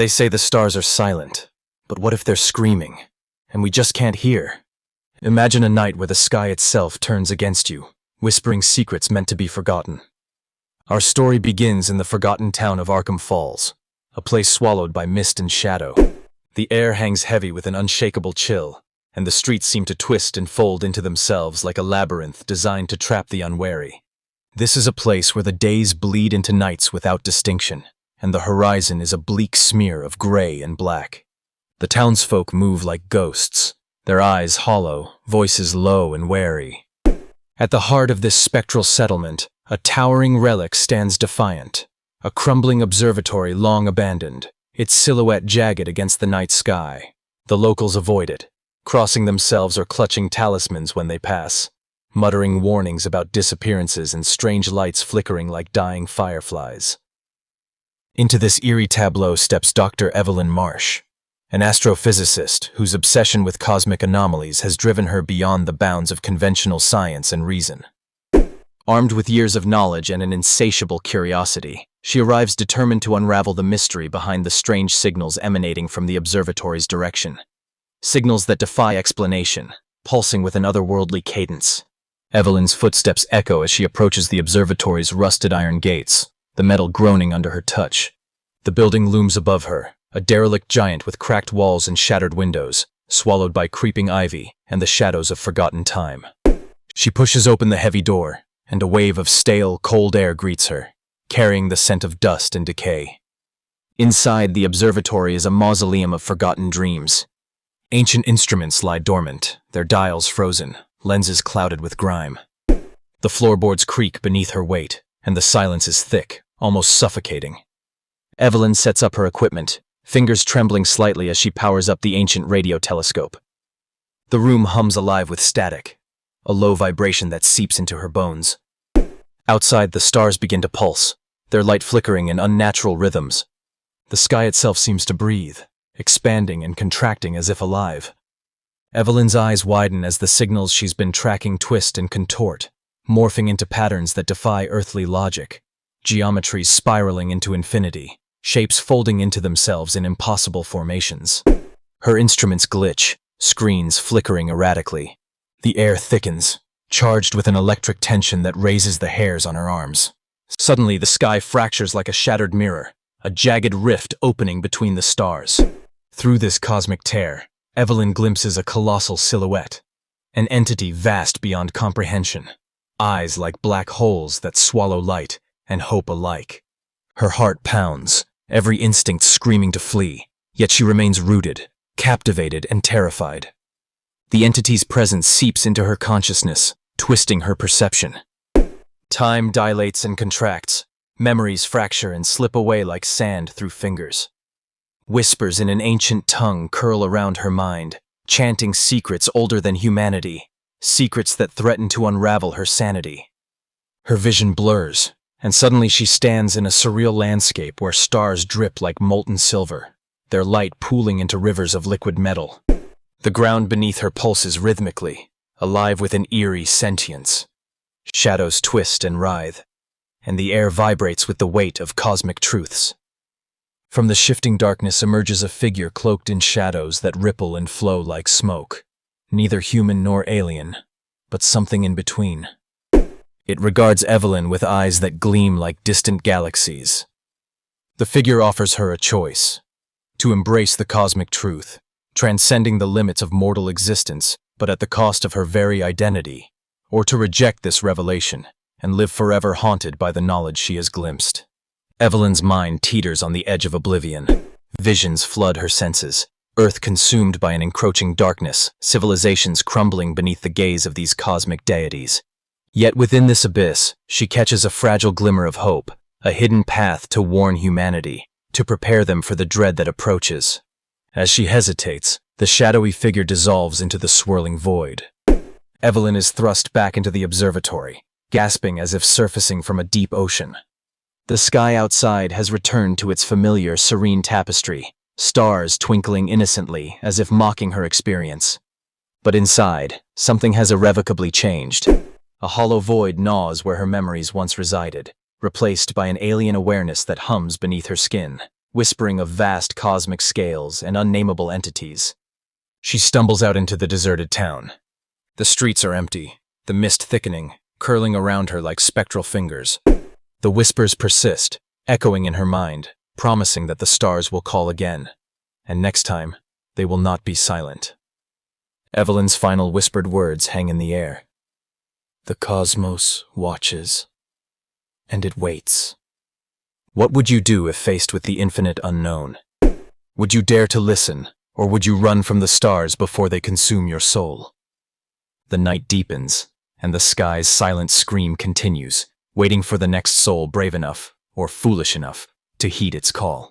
They say the stars are silent, but what if they're screaming, and we just can't hear? Imagine a night where the sky itself turns against you, whispering secrets meant to be forgotten. Our story begins in the forgotten town of Arkham Falls, a place swallowed by mist and shadow. The air hangs heavy with an unshakable chill, and the streets seem to twist and fold into themselves like a labyrinth designed to trap the unwary. This is a place where the days bleed into nights without distinction, and the horizon is a bleak smear of gray and black. The townsfolk move like ghosts, their eyes hollow, voices low and wary. At the heart of this spectral settlement, a towering relic stands defiant, a crumbling observatory long abandoned, its silhouette jagged against the night sky. The locals avoid it, crossing themselves or clutching talismans when they pass, muttering warnings about disappearances and strange lights flickering like dying fireflies. Into this eerie tableau steps Dr. Evelyn Marsh, an astrophysicist whose obsession with cosmic anomalies has driven her beyond the bounds of conventional science and reason. Armed with years of knowledge and an insatiable curiosity, she arrives determined to unravel the mystery behind the strange signals emanating from the observatory's direction. Signals that defy explanation, pulsing with an otherworldly cadence. Evelyn's footsteps echo as she approaches the observatory's rusted iron gates, the metal groaning under her touch. The building looms above her, a derelict giant with cracked walls and shattered windows, swallowed by creeping ivy and the shadows of forgotten time. She pushes open the heavy door, and a wave of stale, cold air greets her, carrying the scent of dust and decay. Inside the observatory is a mausoleum of forgotten dreams. Ancient instruments lie dormant, their dials frozen, lenses clouded with grime. The floorboards creak beneath her weight, and the silence is thick, almost suffocating. Evelyn sets up her equipment, fingers trembling slightly as she powers up the ancient radio telescope. The room hums alive with static, a low vibration that seeps into her bones. Outside, the stars begin to pulse, their light flickering in unnatural rhythms. The sky itself seems to breathe, expanding and contracting as if alive. Evelyn's eyes widen as the signals she's been tracking twist and contort, morphing into patterns that defy earthly logic, geometries spiraling into infinity, shapes folding into themselves in impossible formations. Her instruments glitch, screens flickering erratically. The air thickens, charged with an electric tension that raises the hairs on her arms. Suddenly, the sky fractures like a shattered mirror, a jagged rift opening between the stars. Through this cosmic tear, Evelyn glimpses a colossal silhouette, an entity vast beyond comprehension, eyes like black holes that swallow light and hope alike. Her heart pounds, every instinct screaming to flee, yet she remains rooted, captivated, and terrified. The entity's presence seeps into her consciousness, twisting her perception. Time dilates and contracts, memories fracture and slip away like sand through fingers. Whispers in an ancient tongue curl around her mind, chanting secrets older than humanity, secrets that threaten to unravel her sanity. Her vision blurs, and suddenly she stands in a surreal landscape where stars drip like molten silver, their light pooling into rivers of liquid metal. The ground beneath her pulses rhythmically, alive with an eerie sentience. Shadows twist and writhe, and the air vibrates with the weight of cosmic truths. From the shifting darkness emerges a figure cloaked in shadows that ripple and flow like smoke, neither human nor alien, but something in between. It regards Evelyn with eyes that gleam like distant galaxies. The figure offers her a choice: to embrace the cosmic truth, transcending the limits of mortal existence, but at the cost of her very identity, or to reject this revelation and live forever haunted by the knowledge she has glimpsed. Evelyn's mind teeters on the edge of oblivion. Visions flood her senses, Earth consumed by an encroaching darkness, civilizations crumbling beneath the gaze of these cosmic deities. Yet within this abyss, she catches a fragile glimmer of hope, a hidden path to warn humanity, to prepare them for the dread that approaches. As she hesitates, the shadowy figure dissolves into the swirling void. Evelyn is thrust back into the observatory, gasping as if surfacing from a deep ocean. The sky outside has returned to its familiar, serene tapestry, stars twinkling innocently as if mocking her experience. But inside, something has irrevocably changed. A hollow void gnaws where her memories once resided, replaced by an alien awareness that hums beneath her skin. whispering of vast cosmic scales and unnameable entities. She stumbles out into the deserted town. The streets are empty, the mist thickening, curling around her like spectral fingers. The whispers persist, echoing in her mind, promising that the stars will call again. And next time, they will not be silent. Evelyn's final whispered words hang in the air. The cosmos watches, and it waits. What would you do if faced with the infinite unknown? Would you dare to listen, or would you run from the stars before they consume your soul? The night deepens, and the sky's silent scream continues, waiting for the next soul brave enough, or foolish enough, to heed its call.